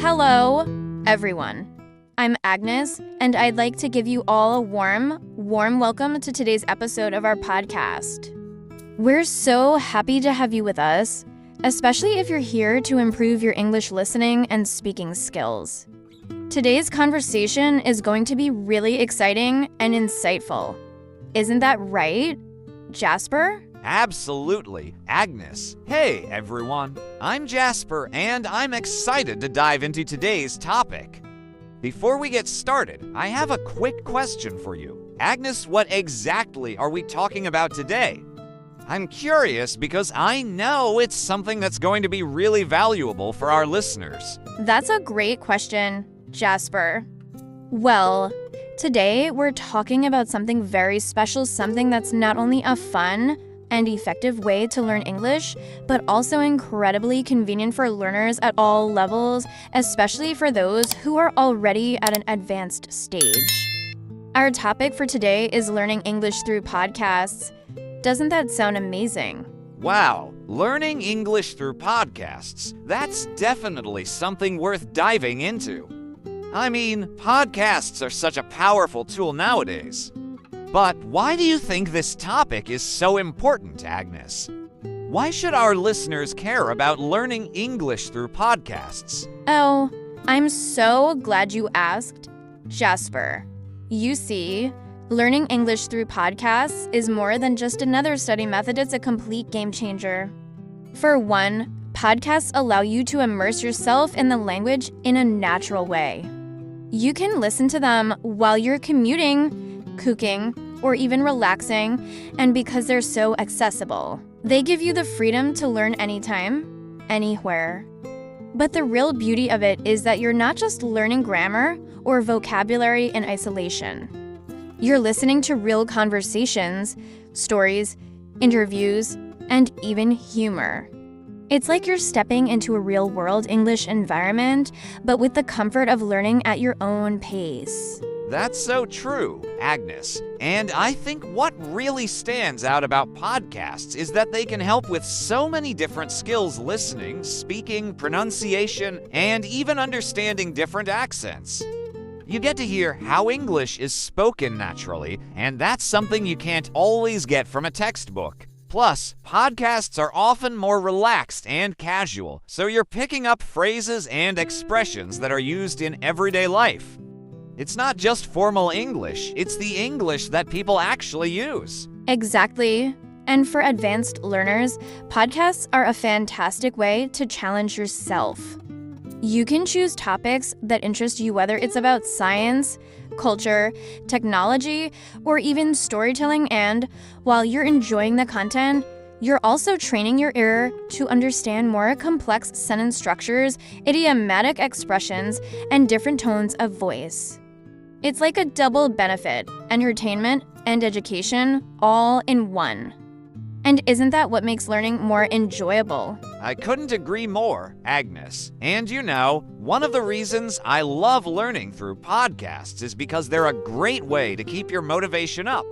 Hello, everyone. I'm Agnes, and I'd like to give you all a warm welcome to today's episode of our podcast. We're so happy to have you with us, especially if you're here to improve your English listening and speaking skills. Today's conversation is going to be really exciting and insightful. Isn't that right, Jasper? Absolutely, Agnes. Hey, everyone. I'm Jasper, and I'm excited to dive into today's topic. Before we get started, I have a quick question for you. Agnes, what exactly are we talking about today? I'm curious because I know it's something that's going to be really valuable for our listeners. That's a great question, Jasper. Well, today we're talking about something very special, something that's not only a fun and effective way to learn English, but also incredibly convenient for learners at all levels, especially for those who are already at an advanced stage. Our topic for today is learning English through podcasts. Doesn't that sound amazing? Wow, learning English through podcasts, that's definitely something worth diving into. I mean, podcasts are such a powerful tool nowadays. But why do you think this topic is so important, Agnes? Why should our listeners care about learning English through podcasts? Oh, I'm so glad you asked, Jasper. You see, learning English through podcasts is more than just another study method, it's a complete game changer. For one, podcasts allow you to immerse yourself in the language in a natural way. You can listen to them while you're commuting, cooking, or even relaxing, and because they're so accessible, they give you the freedom to learn anytime, anywhere. But the real beauty of it is that you're not just learning grammar or vocabulary in isolation. You're listening to real conversations, stories, interviews, and even humor. It's like you're stepping into a real-world English environment, but with the comfort of learning at your own pace. That's so true, Agnes. And I think what really stands out about podcasts is that they can help with so many different skills: listening, speaking, pronunciation, and even understanding different accents. You get to hear how English is spoken naturally, and that's something you can't always get from a textbook. Plus, podcasts are often more relaxed and casual, so you're picking up phrases and expressions that are used in everyday life. It's not just formal English, it's the English that people actually use. Exactly. And for advanced learners, podcasts are a fantastic way to challenge yourself. You can choose topics that interest you, whether it's about science, culture, technology, or even storytelling, and while you're enjoying the content, you're also training your ear to understand more complex sentence structures, idiomatic expressions, and different tones of voice. It's like a double benefit: entertainment and education, all in one. And isn't that what makes learning more enjoyable? I couldn't agree more, Agnes. And you know, one of the reasons I love learning through podcasts is because they're a great way to keep your motivation up.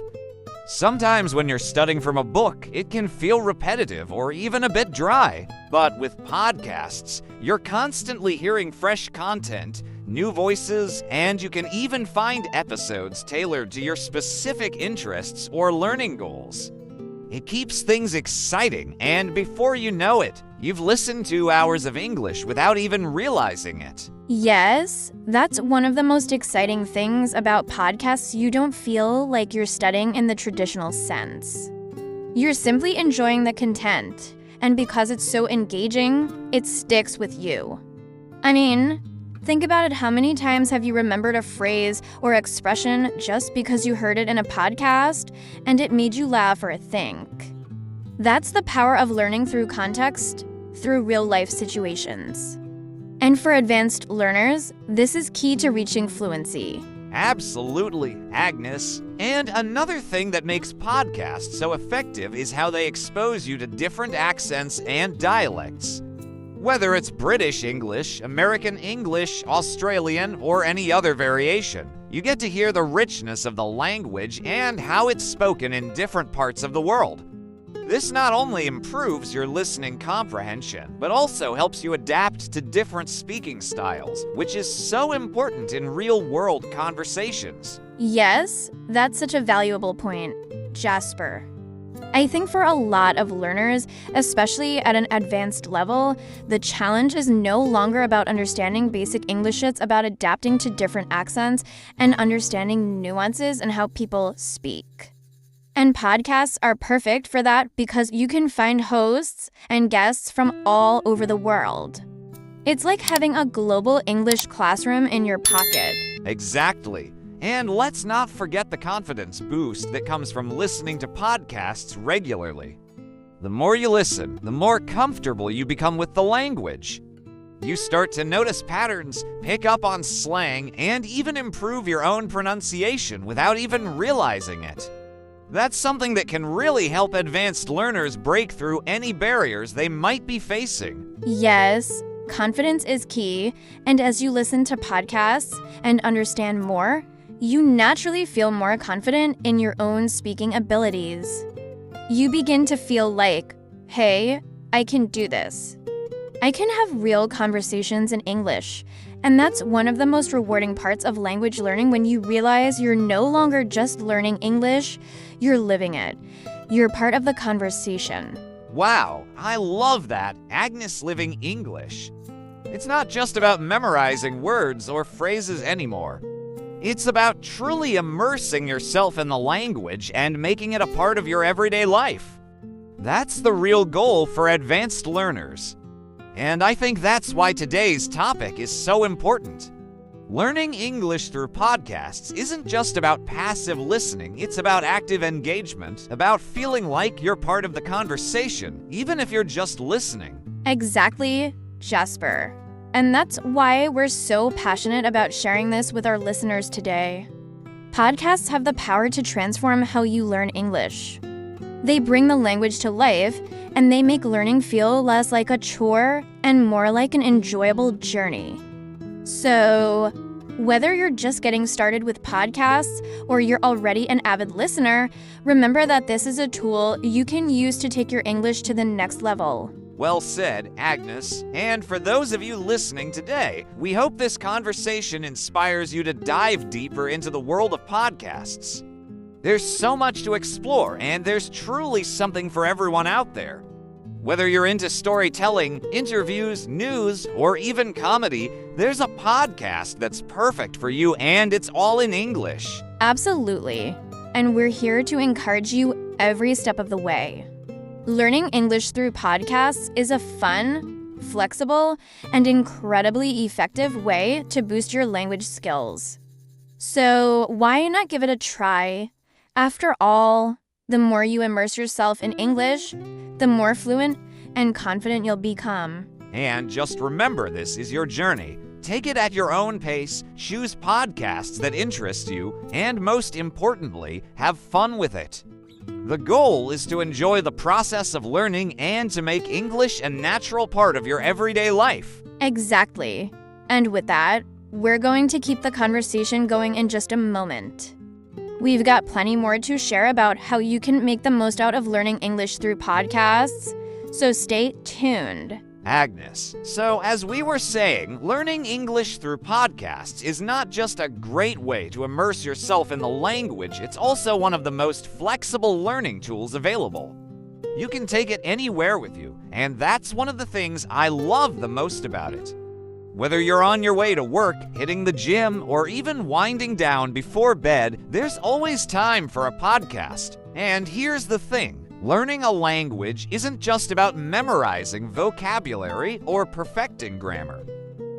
Sometimes when you're studying from a book, it can feel repetitive or even a bit dry. But with podcasts, you're constantly hearing fresh content, new voices, and you can even find episodes tailored to your specific interests or learning goals. It keeps things exciting, and before you know it, you've listened to hours of English without even realizing it. Yes, that's one of the most exciting things about podcasts. You don't feel like you're studying in the traditional sense. You're simply enjoying the content, and because it's so engaging, it sticks with you. I mean, think about it. How many times have you remembered a phrase or expression just because you heard it in a podcast and it made you laugh or think? That's the power of learning through context, through real-life situations. And for advanced learners, this is key to reaching fluency. Absolutely, Agnes. And another thing that makes podcasts so effective is how they expose you to different accents and dialects. Whether it's British English, American English, Australian, or any other variation, you get to hear the richness of the language and how it's spoken in different parts of the world. This not only improves your listening comprehension, but also helps you adapt to different speaking styles, which is so important in real-world conversations. Yes, that's such a valuable point, Jasper. I think for a lot of learners, especially at an advanced level, the challenge is no longer about understanding basic English, it's about adapting to different accents and understanding nuances in how people speak. And podcasts are perfect for that because you can find hosts and guests from all over the world. It's like having a global English classroom in your pocket. Exactly. And let's not forget the confidence boost that comes from listening to podcasts regularly. The more you listen, the more comfortable you become with the language. You start to notice patterns, pick up on slang, and even improve your own pronunciation without even realizing it. That's something that can really help advanced learners break through any barriers they might be facing. Yes, confidence is key, and as you listen to podcasts and understand more, you naturally feel more confident in your own speaking abilities. You begin to feel like, hey, I can do this. I can have real conversations in English, and that's one of the most rewarding parts of language learning when you realize you're no longer just learning English, you're living it. You're part of the conversation. Wow, I love that, Agnes living English. It's not just about memorizing words or phrases anymore. It's about truly immersing yourself in the language and making it a part of your everyday life. That's the real goal for advanced learners. And I think that's why today's topic is so important. Learning English through podcasts isn't just about passive listening, it's about active engagement, about feeling like you're part of the conversation, even if you're just listening. Exactly, Jasper. And that's why we're so passionate about sharing this with our listeners today. Podcasts have the power to transform how you learn English. They bring the language to life, and they make learning feel less like a chore and more like an enjoyable journey. So, whether you're just getting started with podcasts or you're already an avid listener, remember that this is a tool you can use to take your English to the next level. Well said, Agnes. And for those of you listening today, we hope this conversation inspires you to dive deeper into the world of podcasts. There's so much to explore, and there's truly something for everyone out there. Whether you're into storytelling, interviews, news, or even comedy, there's a podcast that's perfect for you, and it's all in English. Absolutely. And we're here to encourage you every step of the way. Learning English through podcasts is a fun, flexible, and incredibly effective way to boost your language skills. So why not give it a try? After all, the more you immerse yourself in English, the more fluent and confident you'll become. And just remember, this is your journey. Take it at your own pace, choose podcasts that interest you, and most importantly, have fun with it. The goal is to enjoy the process of learning and to make English a natural part of your everyday life. Exactly. And with that, we're going to keep the conversation going in just a moment. We've got plenty more to share about how you can make the most out of learning English through podcasts, so stay tuned. Agnes, so as we were saying, learning English through podcasts is not just a great way to immerse yourself in the language, it's also one of the most flexible learning tools available. You can take it anywhere with you, and that's one of the things I love the most about it. Whether you're on your way to work, hitting the gym, or even winding down before bed, there's always time for a podcast. And here's the thing. Learning a language isn't just about memorizing vocabulary or perfecting grammar.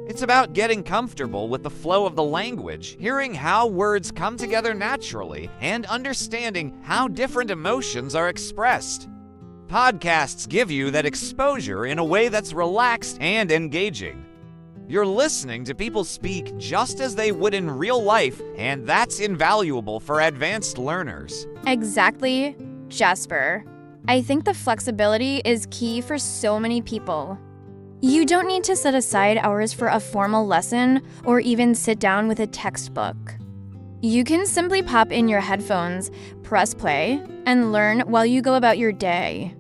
It's about getting comfortable with the flow of the language, hearing how words come together naturally, and understanding how different emotions are expressed. Podcasts give you that exposure in a way that's relaxed and engaging. You're listening to people speak just as they would in real life, and that's invaluable for advanced learners. Exactly, Jasper. I think the flexibility is key for so many people. You don't need to set aside hours for a formal lesson or even sit down with a textbook. You can simply pop in your headphones, press play, and learn while you go about your day.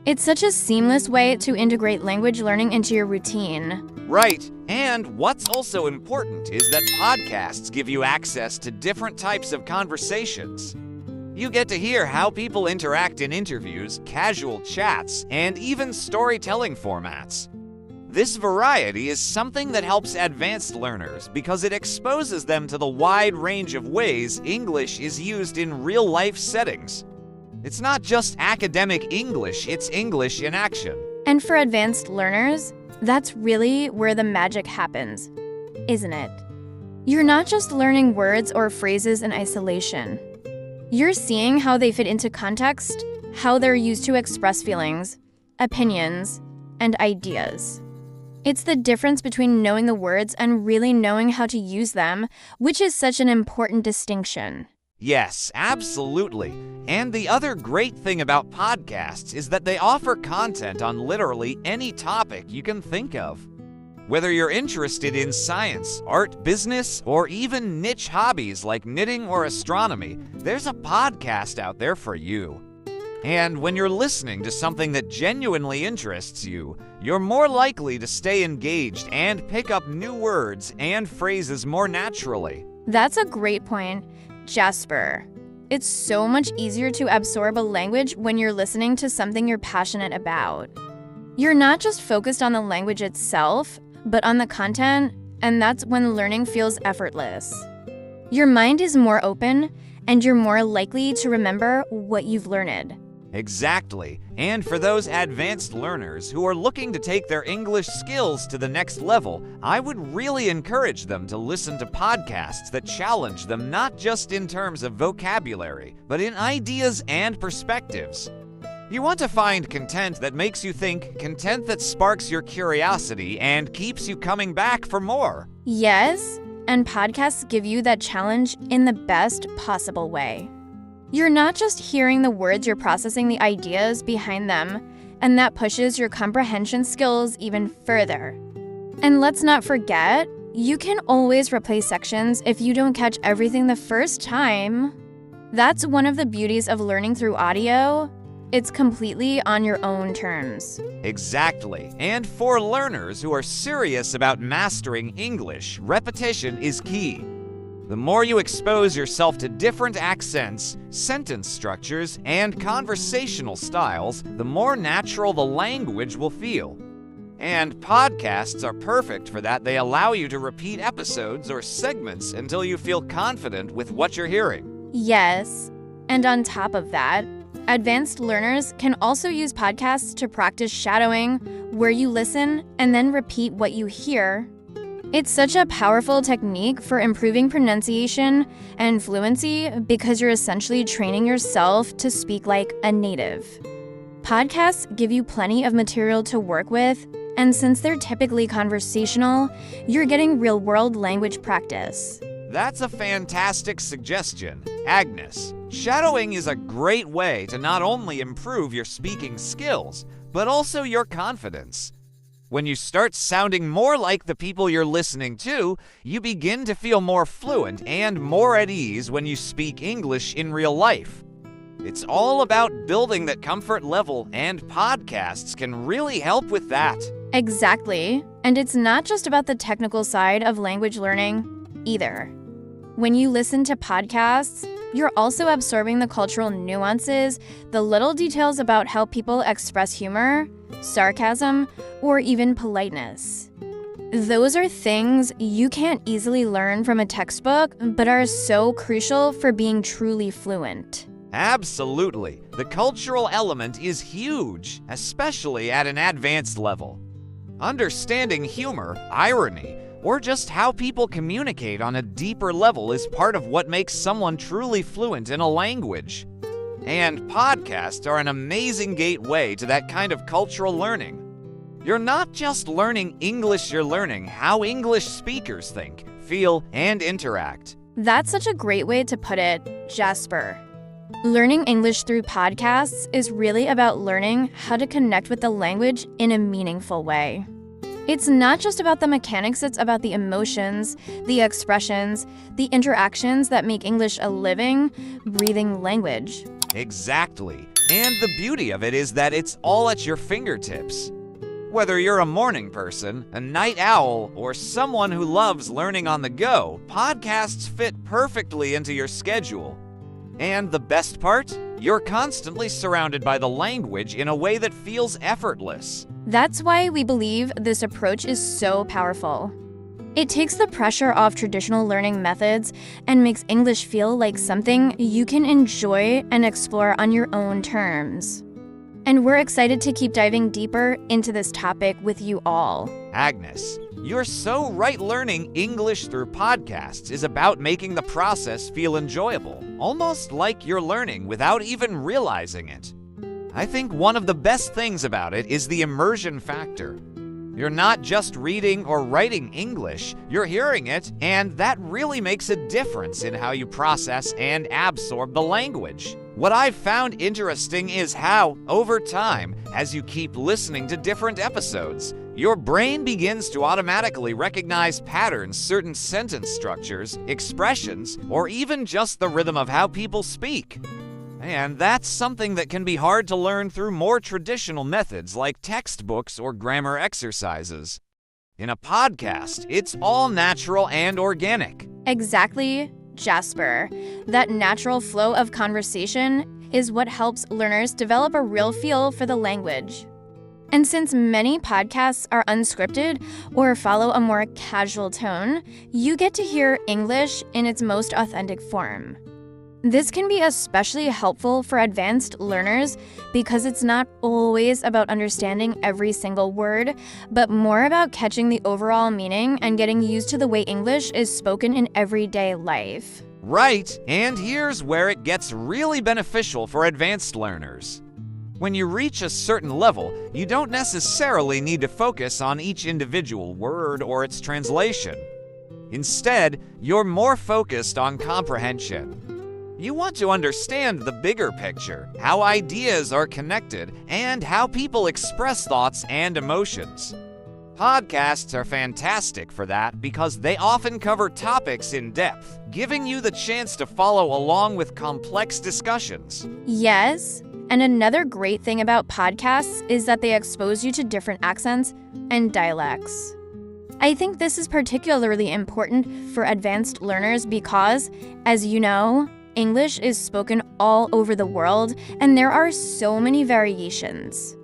It's such a seamless way to integrate language learning into your routine. Right, and what's also important is that podcasts give you access to different types of conversations. You get to hear how people interact in interviews, casual chats, and even storytelling formats. This variety is something that helps advanced learners because it exposes them to the wide range of ways English is used in real-life settings. It's not just academic English, it's English in action. And for advanced learners, that's really where the magic happens, isn't it? You're not just learning words or phrases in isolation. You're seeing how they fit into context, how they're used to express feelings, opinions, and ideas. It's the difference between knowing the words and really knowing how to use them, which is such an important distinction. Yes, absolutely. And the other great thing about podcasts is that they offer content on literally any topic you can think of. Whether you're interested in science, art, business, or even niche hobbies like knitting or astronomy, there's a podcast out there for you. And when you're listening to something that genuinely interests you, you're more likely to stay engaged and pick up new words and phrases more naturally. That's a great point, Jasper. It's so much easier to absorb a language when you're listening to something you're passionate about. You're not just focused on the language itself, but on the content, and that's when learning feels effortless. Your mind is more open, and you're more likely to remember what you've learned. Exactly. And for those advanced learners who are looking to take their English skills to the next level, I would really encourage them to listen to podcasts that challenge them not just in terms of vocabulary, but in ideas and perspectives. You want to find content that makes you think, content that sparks your curiosity and keeps you coming back for more. Yes, and podcasts give you that challenge in the best possible way. You're not just hearing the words, you're processing the ideas behind them, and that pushes your comprehension skills even further. And let's not forget, you can always replay sections if you don't catch everything the first time. That's one of the beauties of learning through audio. It's completely on your own terms. Exactly. And for learners who are serious about mastering English, repetition is key. The more you expose yourself to different accents, sentence structures, and conversational styles, the more natural the language will feel. And podcasts are perfect for that. They allow you to repeat episodes or segments until you feel confident with what you're hearing. Yes, and on top of that, advanced learners can also use podcasts to practice shadowing, where you listen and then repeat what you hear. It's such a powerful technique for improving pronunciation and fluency because you're essentially training yourself to speak like a native. Podcasts give you plenty of material to work with, and since they're typically conversational, you're getting real-world language practice. That's a fantastic suggestion, Agnes. Shadowing is a great way to not only improve your speaking skills, but also your confidence. When you start sounding more like the people you're listening to, you begin to feel more fluent and more at ease when you speak English in real life. It's all about building that comfort level, and podcasts can really help with that. Exactly. And it's not just about the technical side of language learning either. When you listen to podcasts, you're also absorbing the cultural nuances, the little details about how people express humor, sarcasm, or even politeness. Those are things you can't easily learn from a textbook, but are so crucial for being truly fluent. Absolutely. The cultural element is huge, especially at an advanced level. Understanding humor, irony, or just how people communicate on a deeper level is part of what makes someone truly fluent in a language. And podcasts are an amazing gateway to that kind of cultural learning. You're not just learning English, you're learning how English speakers think, feel, and interact. That's such a great way to put it, Jasper. Learning English through podcasts is really about learning how to connect with the language in a meaningful way. It's not just about the mechanics, it's about the emotions, the expressions, the interactions that make English a living, breathing language. Exactly. And the beauty of it is that it's all at your fingertips. Whether you're a morning person, a night owl, or someone who loves learning on the go, podcasts fit perfectly into your schedule. And the best part? You're constantly surrounded by the language in a way that feels effortless. That's why we believe this approach is so powerful. It takes the pressure off traditional learning methods and makes English feel like something you can enjoy and explore on your own terms. And we're excited to keep diving deeper into this topic with you all. Agnes, you're so right. Learning English through podcasts is about making the process feel enjoyable, almost like you're learning without even realizing it. I think one of the best things about it is the immersion factor. You're not just reading or writing English, you're hearing it, and that really makes a difference in how you process and absorb the language. What I've found interesting is how, over time, as you keep listening to different episodes, your brain begins to automatically recognize patterns, certain sentence structures, expressions, or even just the rhythm of how people speak. And that's something that can be hard to learn through more traditional methods like textbooks or grammar exercises. In a podcast, it's all natural and organic. Exactly, Jasper. That natural flow of conversation is what helps learners develop a real feel for the language. And since many podcasts are unscripted or follow a more casual tone, you get to hear English in its most authentic form. This can be especially helpful for advanced learners because it's not always about understanding every single word, but more about catching the overall meaning and getting used to the way English is spoken in everyday life. Right, and here's where it gets really beneficial for advanced learners. When you reach a certain level, you don't necessarily need to focus on each individual word or its translation. Instead, you're more focused on comprehension. You want to understand the bigger picture, how ideas are connected, and how people express thoughts and emotions. Podcasts are fantastic for that because they often cover topics in depth, giving you the chance to follow along with complex discussions. Yes, and another great thing about podcasts is that they expose you to different accents and dialects. I think this is particularly important for advanced learners because, as you know, English is spoken all over the world, and there are so many variations.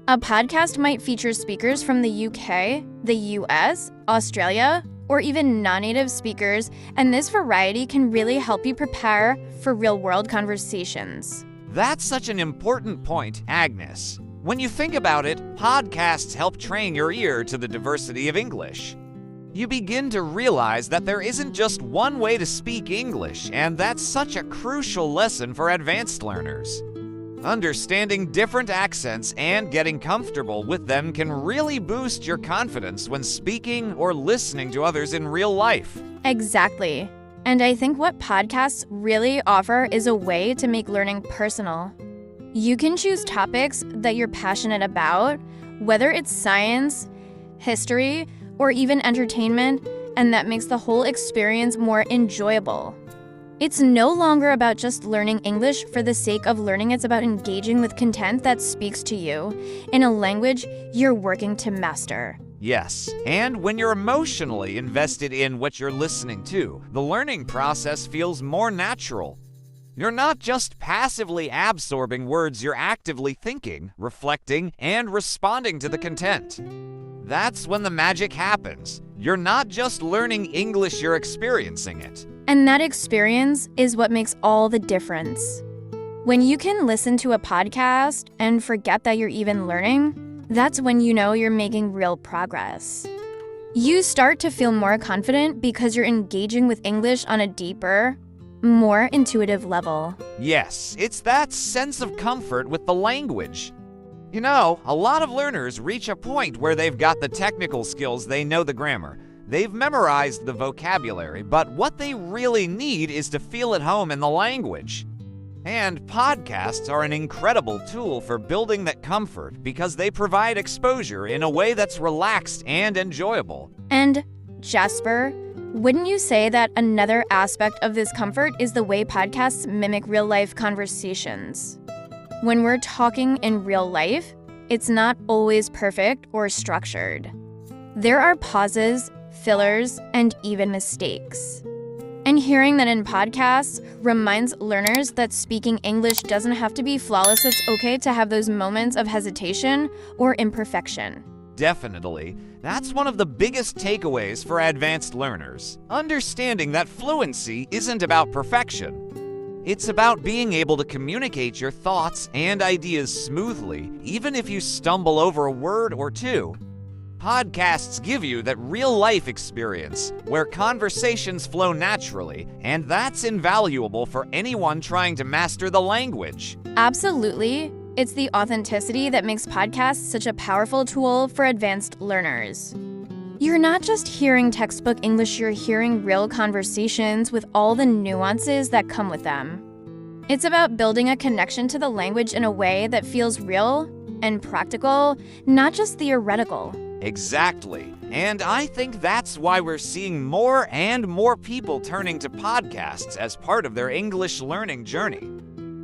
A podcast might feature speakers from the UK, the US, Australia, or even non-native speakers, and this variety can really help you prepare for real-world conversations. That's such an important point, Agnes. When you think about it, podcasts help train your ear to the diversity of English. You begin to realize that there isn't just one way to speak English, and that's such a crucial lesson for advanced learners. Understanding different accents and getting comfortable with them can really boost your confidence when speaking or listening to others in real life. Exactly. And I think what podcasts really offer is a way to make learning personal. You can choose topics that you're passionate about, whether it's science, history, or even entertainment, and that makes the whole experience more enjoyable. It's no longer about just learning English for the sake of learning, it's about engaging with content that speaks to you in a language you're working to master. Yes, and when you're emotionally invested in what you're listening to, the learning process feels more natural. You're not just passively absorbing words, you're actively thinking, reflecting, and responding to the content. That's when the magic happens. You're not just learning English, you're experiencing it. And that experience is what makes all the difference. When you can listen to a podcast and forget that you're even learning, that's when you know you're making real progress. You start to feel more confident because you're engaging with English on a deeper, more intuitive level. Yes, it's that sense of comfort with the language. You know, a lot of learners reach a point where they've got the technical skills, they know the grammar, they've memorized the vocabulary, but what they really need is to feel at home in the language. And podcasts are an incredible tool for building that comfort because they provide exposure in a way that's relaxed and enjoyable. And, Jasper, wouldn't you say that another aspect of this comfort is the way podcasts mimic real-life conversations? When we're talking in real life, it's not always perfect or structured. There are pauses, fillers, and even mistakes. And hearing that in podcasts reminds learners that speaking English doesn't have to be flawless. It's okay to have those moments of hesitation or imperfection. Definitely. That's one of the biggest takeaways for advanced learners. Understanding that fluency isn't about perfection. It's about being able to communicate your thoughts and ideas smoothly, even if you stumble over a word or two. Podcasts give you that real-life experience where conversations flow naturally, and that's invaluable for anyone trying to master the language. Absolutely. It's the authenticity that makes podcasts such a powerful tool for advanced learners. You're not just hearing textbook English, you're hearing real conversations with all the nuances that come with them. It's about building a connection to the language in a way that feels real and practical, not just theoretical. Exactly. And I think that's why we're seeing more and more people turning to podcasts as part of their English learning journey.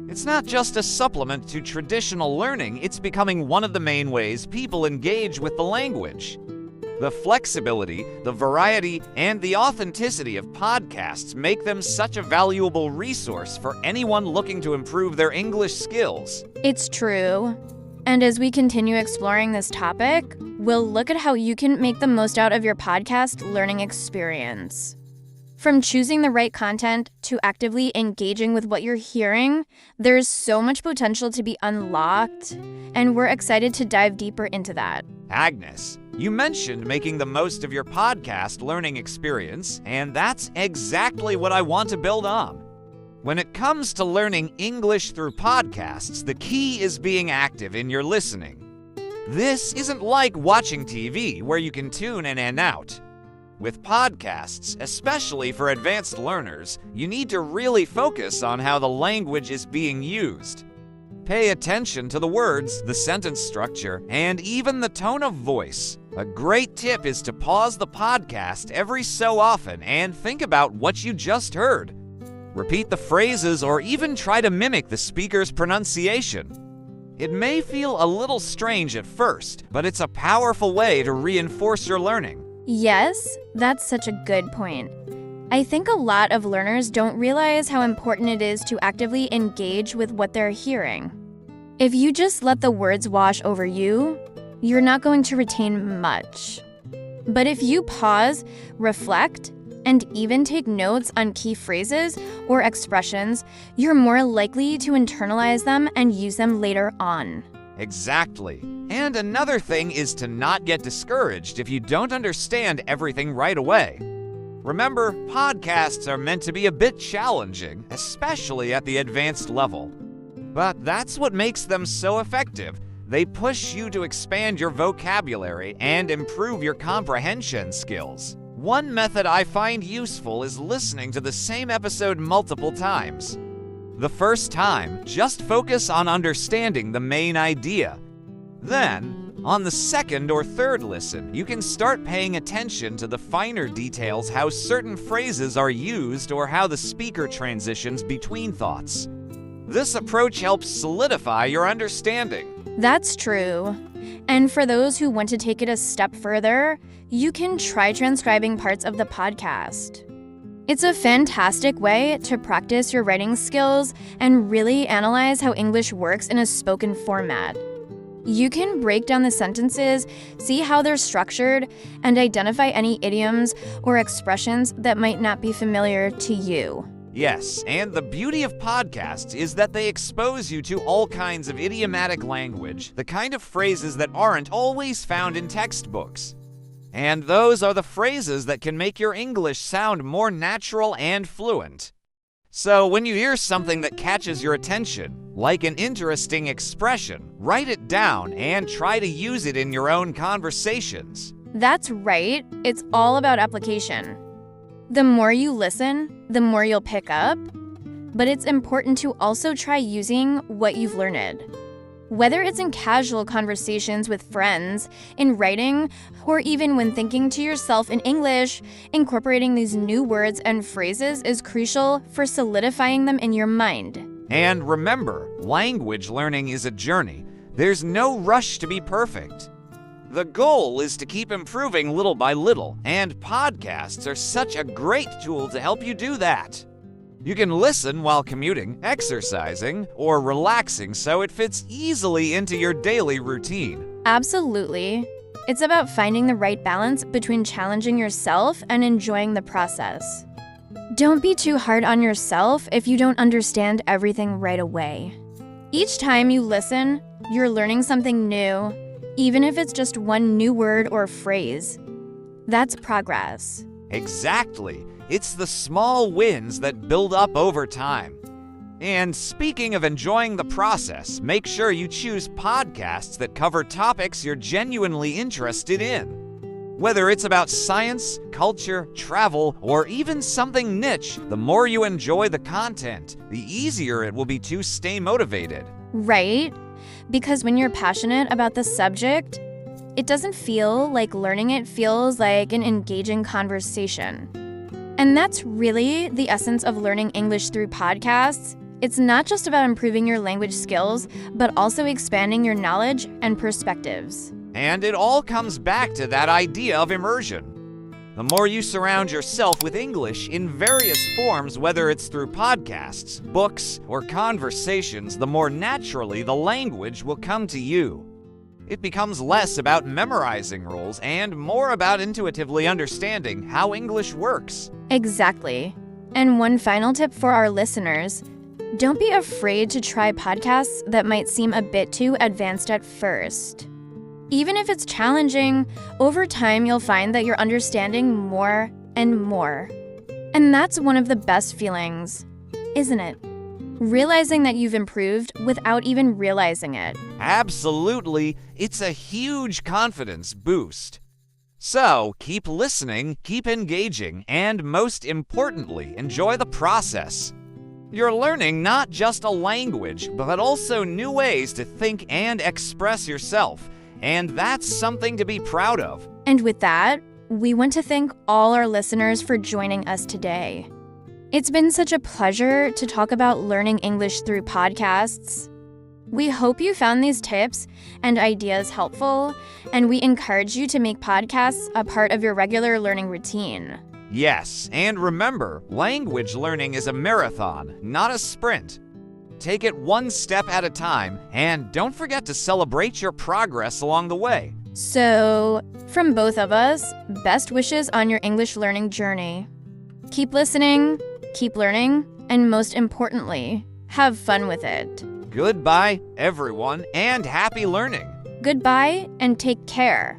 It's not just a supplement to traditional learning, it's becoming one of the main ways people engage with the language. The flexibility, the variety, and the authenticity of podcasts make them such a valuable resource for anyone looking to improve their English skills. It's true. And as we continue exploring this topic, we'll look at how you can make the most out of your podcast learning experience. From choosing the right content to actively engaging with what you're hearing, there's so much potential to be unlocked, and we're excited to dive deeper into that. Agnes, you mentioned making the most of your podcast learning experience, and that's exactly what I want to build on. When it comes to learning English through podcasts, the key is being active in your listening. This isn't like watching TV where you can tune in and out. With podcasts, especially for advanced learners, you need to really focus on how the language is being used. Pay attention to the words, the sentence structure, and even the tone of voice. A great tip is to pause the podcast every so often and think about what you just heard. Repeat the phrases or even try to mimic the speaker's pronunciation. It may feel a little strange at first, but it's a powerful way to reinforce your learning. Yes, that's such a good point. I think a lot of learners don't realize how important it is to actively engage with what they're hearing. If you just let the words wash over you, you're not going to retain much. But if you pause, reflect, and even take notes on key phrases or expressions, you're more likely to internalize them and use them later on. Exactly. And another thing is to not get discouraged if you don't understand everything right away. Remember, podcasts are meant to be a bit challenging, especially at the advanced level. But that's what makes them so effective. They push you to expand your vocabulary and improve your comprehension skills. One method I find useful is listening to the same episode multiple times. The first time, just focus on understanding the main idea. Then, on the second or third listen, you can start paying attention to the finer details, how certain phrases are used or how the speaker transitions between thoughts. This approach helps solidify your understanding. That's true. And for those who want to take it a step further, you can try transcribing parts of the podcast. It's a fantastic way to practice your writing skills and really analyze how English works in a spoken format. You can break down the sentences, see how they're structured, and identify any idioms or expressions that might not be familiar to you. Yes, and the beauty of podcasts is that they expose you to all kinds of idiomatic language, the kind of phrases that aren't always found in textbooks. And those are the phrases that can make your English sound more natural and fluent. So when you hear something that catches your attention, like an interesting expression, write it down and try to use it in your own conversations. That's right. It's all about application. The more you listen, the more you'll pick up. but it's important to also try using what you've learned. Whether it's in casual conversations with friends, in writing, or even when thinking to yourself in English, incorporating these new words and phrases is crucial for solidifying them in your mind. And remember, language learning is a journey. There's no rush to be perfect. The goal is to keep improving little by little, and podcasts are such a great tool to help you do that. You can listen while commuting, exercising, or relaxing so it fits easily into your daily routine. Absolutely. It's about finding the right balance between challenging yourself and enjoying the process. Don't be too hard on yourself if you don't understand everything right away. Each time you listen, you're learning something new, even if it's just one new word or phrase. That's progress. Exactly. It's the small wins that build up over time. And speaking of enjoying the process, make sure you choose podcasts that cover topics you're genuinely interested in. Whether it's about science, culture, travel, or even something niche, the more you enjoy the content, the easier it will be to stay motivated. Right? Because when you're passionate about the subject, it doesn't feel like learning it feels like an engaging conversation. And that's really the essence of learning English through podcasts. It's not just about improving your language skills, but also expanding your knowledge and perspectives. And it all comes back to that idea of immersion. The more you surround yourself with English in various forms, whether it's through podcasts, books, or conversations, the more naturally the language will come to you. It becomes less about memorizing rules and more about intuitively understanding how English works. Exactly. And one final tip for our listeners: don't be afraid to try podcasts that might seem a bit too advanced at first. Even if it's challenging, over time you'll find that you're understanding more and more. And that's one of the best feelings, isn't it? Realizing that you've improved without even realizing it. Absolutely. It's a huge confidence boost. So, keep listening, keep engaging, and most importantly, enjoy the process. You're learning not just a language, but also new ways to think and express yourself. And that's something to be proud of. And with that, we want to thank all our listeners for joining us today. It's been such a pleasure to talk about learning English through podcasts. We hope you found these tips and ideas helpful, and we encourage you to make podcasts a part of your regular learning routine. Yes, and remember, language learning is a marathon, not a sprint. Take it one step at a time, and don't forget to celebrate your progress along the way. So, from both of us, best wishes on your English learning journey. Keep listening, keep learning, and most importantly, have fun with it. Goodbye, everyone, and happy learning. Goodbye, and take care.